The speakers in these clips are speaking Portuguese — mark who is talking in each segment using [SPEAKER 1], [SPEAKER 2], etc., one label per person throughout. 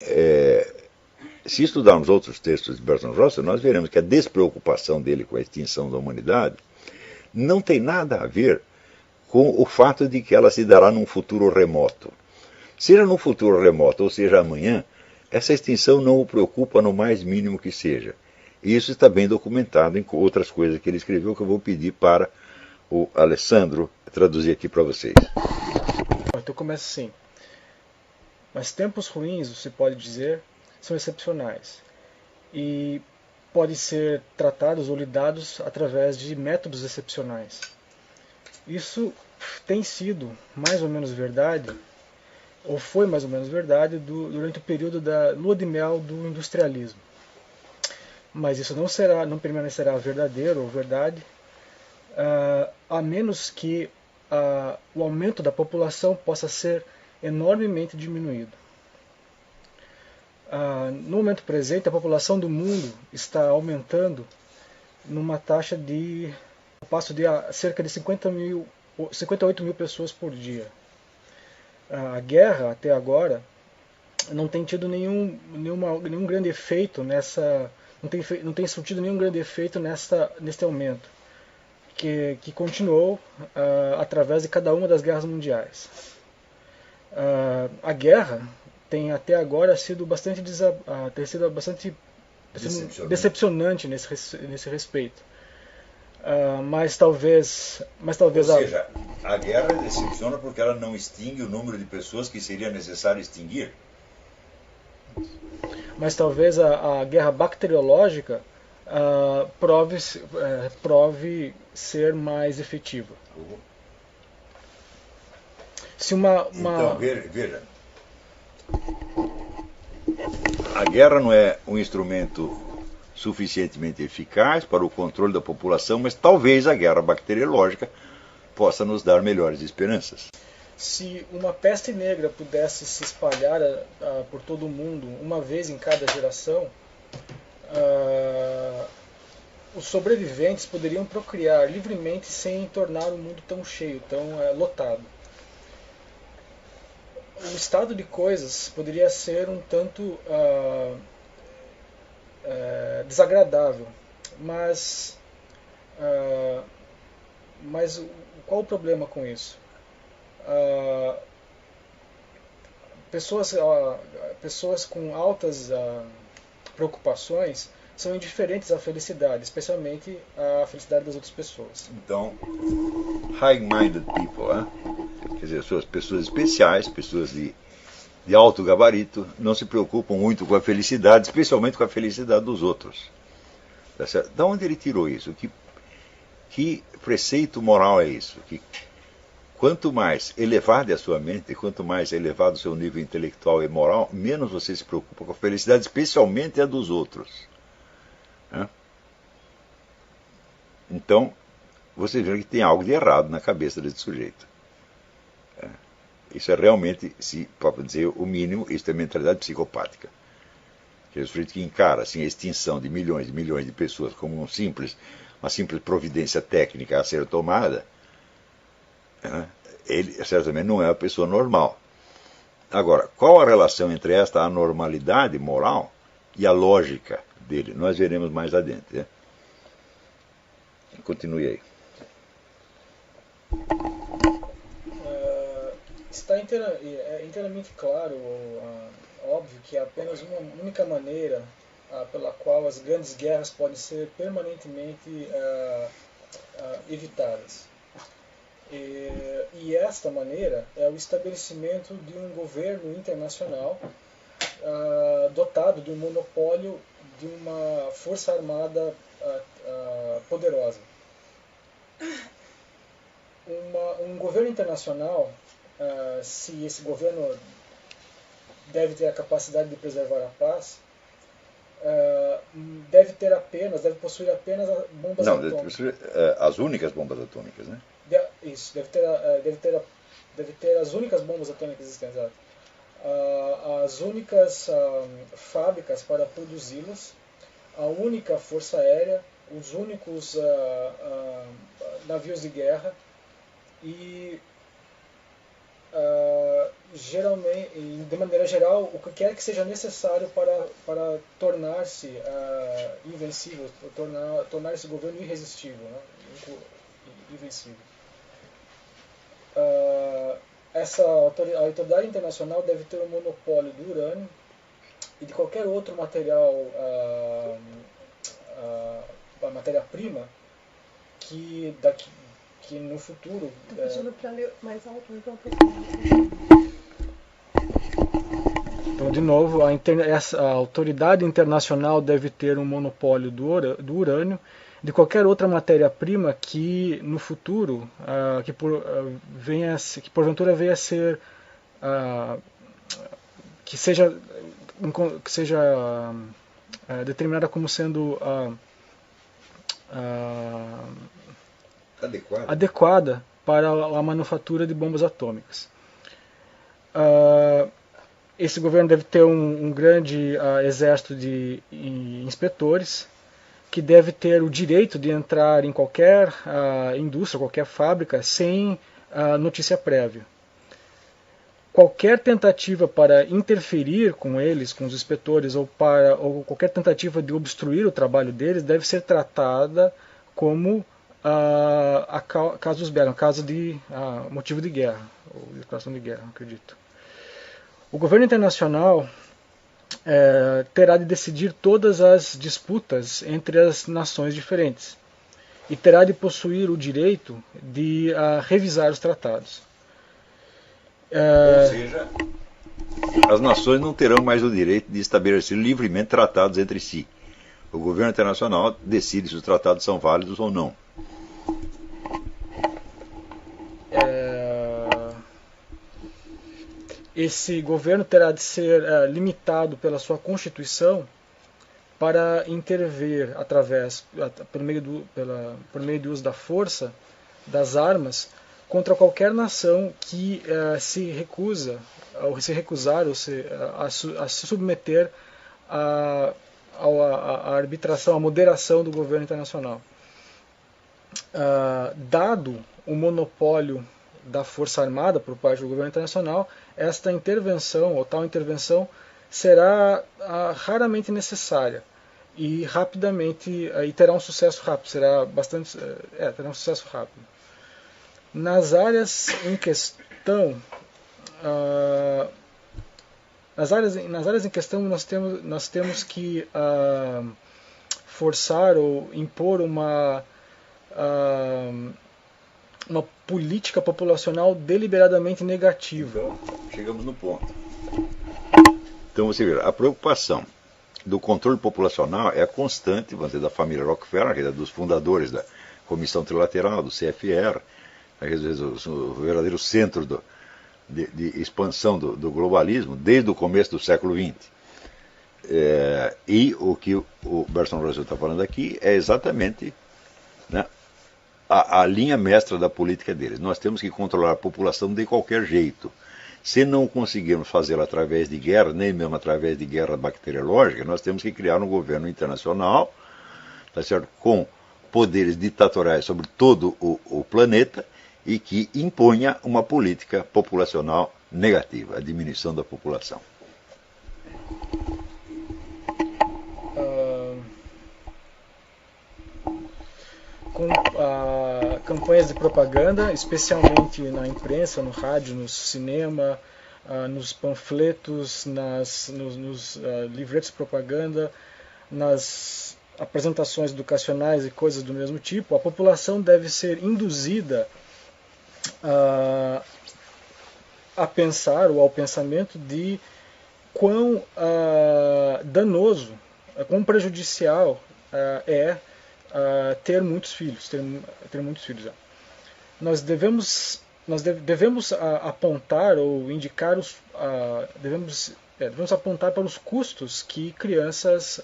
[SPEAKER 1] Se estudarmos outros textos de Bertrand Russell, nós veremos que a despreocupação dele com a extinção da humanidade não tem nada a ver com o fato de que ela se dará num futuro remoto. Seja num futuro remoto ou seja amanhã, essa extinção não o preocupa no mais mínimo que seja. E isso está bem documentado em outras coisas que ele escreveu, que eu vou pedir para o Alessandro traduzir aqui para vocês.
[SPEAKER 2] Então começa assim. Mas tempos ruins, você pode dizer, são excepcionais e podem ser tratados ou lidados através de métodos excepcionais. Isso tem sido mais ou menos verdade, ou foi mais ou menos verdade, durante o período da lua de mel do industrialismo. Mas isso não permanecerá verdadeiro ou verdade, a menos que o aumento da população possa ser enormemente diminuído. No momento presente, a população do mundo está aumentando numa taxa de passo de cerca de 58 mil pessoas por dia. A guerra, até agora, não tem tido nenhum grande efeito nessa. Não tem surtido nenhum grande efeito neste aumento, que continuou através de cada uma das guerras mundiais. A guerra tem até agora sido bastante decepcionante nesse respeito. Mas talvez
[SPEAKER 1] Ou seja, a guerra decepciona porque ela não extingue o número de pessoas que seria necessário extinguir.
[SPEAKER 2] Mas talvez a guerra bacteriológica prove ser mais efetiva. Se
[SPEAKER 1] Então, veja. A guerra não é um instrumento suficientemente eficaz para o controle da população, mas talvez a guerra bacteriológica possa nos dar melhores esperanças.
[SPEAKER 2] Se uma peste negra pudesse se espalhar por todo o mundo uma vez em cada geração, os sobreviventes poderiam procriar livremente sem tornar o mundo tão cheio, tão lotado. O estado de coisas poderia ser um tanto desagradável, mas qual o problema com isso? Pessoas com altas preocupações são indiferentes à felicidade, especialmente à felicidade das outras pessoas.
[SPEAKER 1] Então, high-minded people, quer dizer, pessoas especiais, pessoas de alto gabarito, não se preocupam muito com a felicidade, especialmente com a felicidade dos outros. Tá certo? De onde ele tirou isso? Que preceito moral é isso? Que quanto mais elevada é a sua mente, quanto mais elevado o seu nível intelectual e moral, menos você se preocupa com a felicidade, especialmente a dos outros. Então, você vê que tem algo de errado na cabeça desse sujeito. Isso é realmente, se pode dizer o mínimo, isso é mentalidade psicopática. Que é o sujeito que encara assim, a extinção de milhões e milhões de pessoas como uma simples providência técnica a ser tomada, ele certamente não é uma pessoa normal. Agora, qual a relação entre esta anormalidade moral e a lógica dele? Nós veremos mais adiante. Continue aí.
[SPEAKER 2] Está inteiramente claro, óbvio, que há apenas uma única maneira pela qual as grandes guerras podem ser permanentemente evitadas. E esta maneira é o estabelecimento de um governo internacional dotado de um monopólio de uma força armada poderosa. Um governo internacional, se esse governo deve ter a capacidade de preservar a paz, deve possuir apenas bombas atômicas.
[SPEAKER 1] As únicas bombas atômicas, né?
[SPEAKER 2] Isso, deve ter as únicas bombas atômicas existentes, as únicas fábricas para produzi-las, a única força aérea, os únicos navios de guerra e geralmente, de maneira geral, o que quer que seja necessário para tornar-se invencível, tornar esse governo irresistível, né? Invencível. A autoridade internacional deve ter um monopólio do urânio e de qualquer outro material, a matéria-prima, que no futuro...
[SPEAKER 3] Estou pedindo para ler mais alto, então um pouquinho.
[SPEAKER 2] Então, de novo, a autoridade internacional deve ter um monopólio do urânio, de qualquer outra matéria-prima que no futuro, que porventura venha a ser, que seja determinada como sendo adequada para a manufatura de bombas atômicas. Esse governo deve ter um grande exército de inspetores, que deve ter o direito de entrar em qualquer indústria, qualquer fábrica, sem notícia prévia. Qualquer tentativa para interferir com eles, com os inspetores, ou qualquer tentativa de obstruir o trabalho deles, deve ser tratada como casus belli, caso de motivo de guerra, ou declaração de guerra, acredito. O governo internacional terá de decidir todas as disputas entre as nações diferentes e terá de possuir o direito de revisar os tratados.
[SPEAKER 1] Ou seja, as nações não terão mais o direito de estabelecer livremente tratados entre si. O governo internacional decide se os tratados são válidos ou não.
[SPEAKER 2] Esse governo terá de ser limitado pela sua Constituição para intervir por meio do uso da força, das armas, contra qualquer nação que se recusar a se submeter à arbitração, à moderação do governo internacional. Dado o monopólio da força armada por parte do governo internacional, esta intervenção, ou tal intervenção, será raramente necessária e rapidamente, e terá um sucesso rápido, terá um sucesso rápido. Nas áreas em questão, nós temos que forçar ou impor uma política populacional deliberadamente negativa.
[SPEAKER 1] Então, chegamos no ponto. Então você vê, a preocupação do controle populacional é constante, vamos dizer, da família Rockefeller, que é dos fundadores da Comissão Trilateral, do CFR, o verdadeiro centro de expansão do globalismo desde o começo do século XX. E o que o Bertrand Russell está falando aqui é exatamente, né, a linha mestra da política deles. Nós temos que controlar a população de qualquer jeito. Se não conseguirmos fazê-lo através de guerra, nem mesmo através de guerra bacteriológica, nós temos que criar um governo internacional, tá certo? Com poderes ditatoriais sobre todo o planeta e que imponha uma política populacional negativa, a diminuição da população.
[SPEAKER 2] Com campanhas de propaganda, especialmente na imprensa, no rádio, no cinema, nos panfletos, nos livretos de propaganda, nas apresentações educacionais e coisas do mesmo tipo, a população deve ser induzida a pensar ou ao pensamento de quão danoso, quão prejudicial ter muitos filhos, ter muitos filhos. Nós devemos apontar ou indicar devemos apontar para os custos que crianças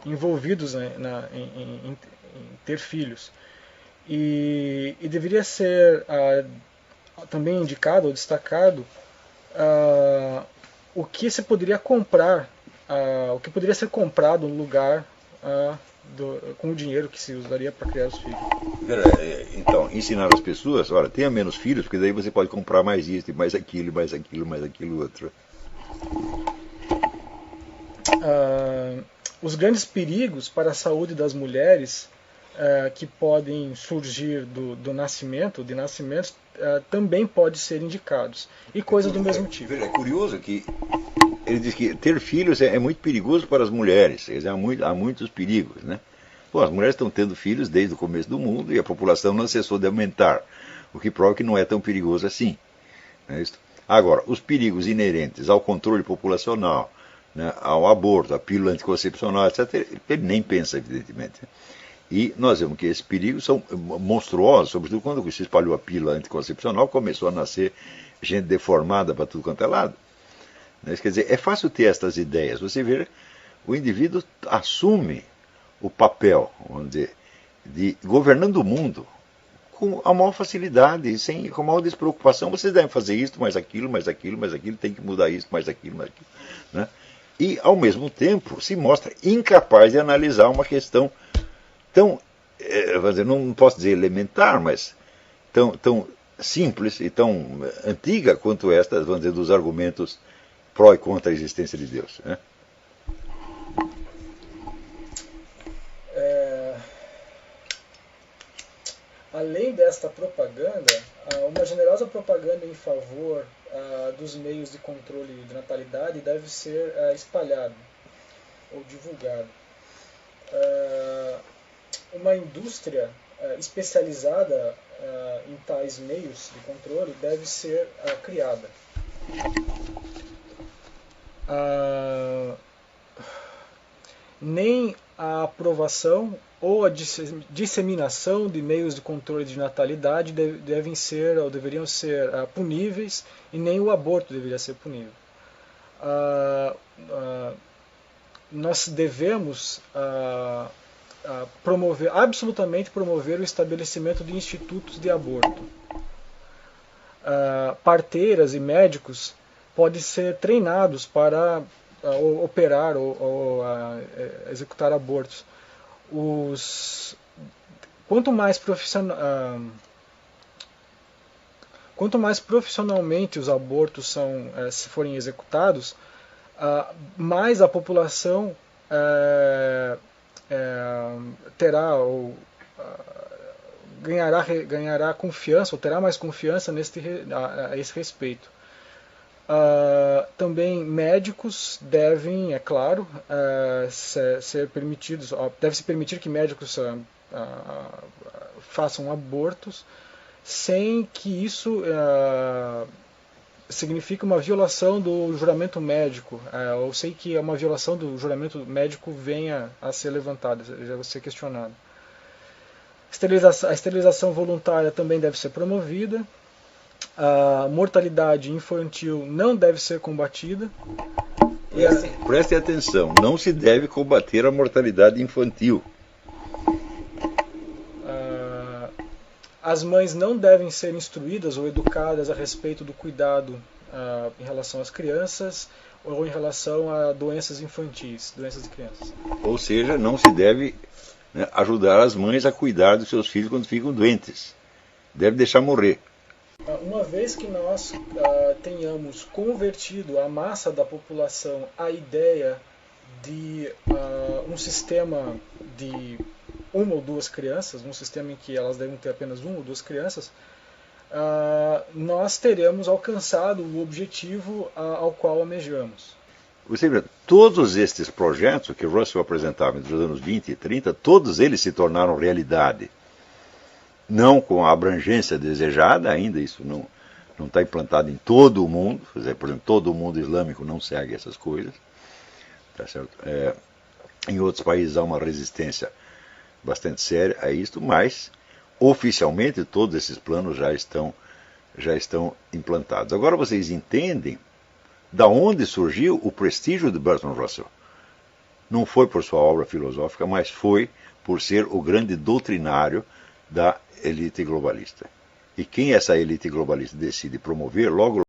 [SPEAKER 2] envolvidos em ter filhos, e deveria ser também indicado ou destacado o que se poderia comprar, o que poderia ser comprado no lugar com o dinheiro que se usaria para criar os filhos.
[SPEAKER 1] Então, ensinar as pessoas, olha, tenha menos filhos, porque daí você pode comprar mais isso, mais aquilo, mais aquilo, mais aquilo outro.
[SPEAKER 2] Os grandes perigos para a saúde das mulheres que podem surgir de nascimentos, também podem ser indicados. E coisas do mesmo tipo.
[SPEAKER 1] É curioso que ele diz que ter filhos é muito perigoso para as mulheres. Quer dizer, há muitos perigos, né? Bom, as mulheres estão tendo filhos desde o começo do mundo e a população não cessou de aumentar, o que prova que não é tão perigoso assim. Não é isso? Agora, os perigos inerentes ao controle populacional, né, ao aborto, à pílula anticoncepcional, etc., ele nem pensa, evidentemente. E nós vemos que esses perigos são monstruosos, sobretudo quando se espalhou a pílula anticoncepcional, começou a nascer gente deformada para tudo quanto é lado. Quer dizer, é fácil ter estas ideias. Você vê, o indivíduo assume o papel, vamos dizer, de governando o mundo com a maior facilidade, com a maior despreocupação. Vocês devem fazer isso, mais aquilo, mais aquilo, mais aquilo, tem que mudar isso, mais aquilo, mais aquilo. Né? E, ao mesmo tempo, se mostra incapaz de analisar uma questão tão, vamos dizer, não posso dizer elementar, mas tão simples e tão antiga quanto esta, vamos dizer, dos argumentos pró e contra a existência de Deus. Né?
[SPEAKER 2] Além desta propaganda, uma generosa propaganda em favor dos meios de controle de natalidade deve ser espalhada ou divulgada. Uma indústria especializada em tais meios de controle deve ser criada. Nem a aprovação ou a disseminação de meios de controle de natalidade deveriam ser puníveis, e nem o aborto deveria ser punível. Nós devemos absolutamente promover o estabelecimento de institutos de aborto. Parteiras e médicos podem ser treinados para operar ou executar abortos. Quanto mais profissionalmente os abortos se forem executados, mais a população terá ou ganhará confiança, ou terá mais confiança a esse respeito. Também médicos devem, é claro, ser permitidos, deve-se permitir que médicos façam abortos sem que isso signifique uma violação do juramento médico, ou sem que uma violação do juramento médico venha a ser levantada, a ser questionada. A esterilização voluntária também deve ser promovida. A mortalidade infantil não deve ser combatida.
[SPEAKER 1] Prestem atenção, não se deve combater a mortalidade infantil.
[SPEAKER 2] As mães não devem ser instruídas ou educadas a respeito do cuidado em relação às crianças ou em relação a doenças infantis, doenças de crianças.
[SPEAKER 1] Ou seja, não se deve ajudar as mães a cuidar dos seus filhos quando ficam doentes. Deve deixar morrer.
[SPEAKER 2] Uma vez que nós tenhamos convertido a massa da população à ideia de um sistema de uma ou duas crianças, um sistema em que elas devem ter apenas uma ou duas crianças, nós teremos alcançado o objetivo ao qual almejamos.
[SPEAKER 1] Você vê, todos estes projetos que Russell apresentava entre os anos 20 e 30, todos eles se tornaram realidade. Não com a abrangência desejada, ainda isso não está implantado em todo o mundo. Por exemplo, todo o mundo islâmico não segue essas coisas. Tá certo? Em outros países há uma resistência bastante séria a isto, mas oficialmente todos esses planos já estão implantados. Agora vocês entendem da onde surgiu o prestígio de Bertrand Russell. Não foi por sua obra filosófica, mas foi por ser o grande doutrinário da elite globalista. E quem essa elite globalista decide promover, logo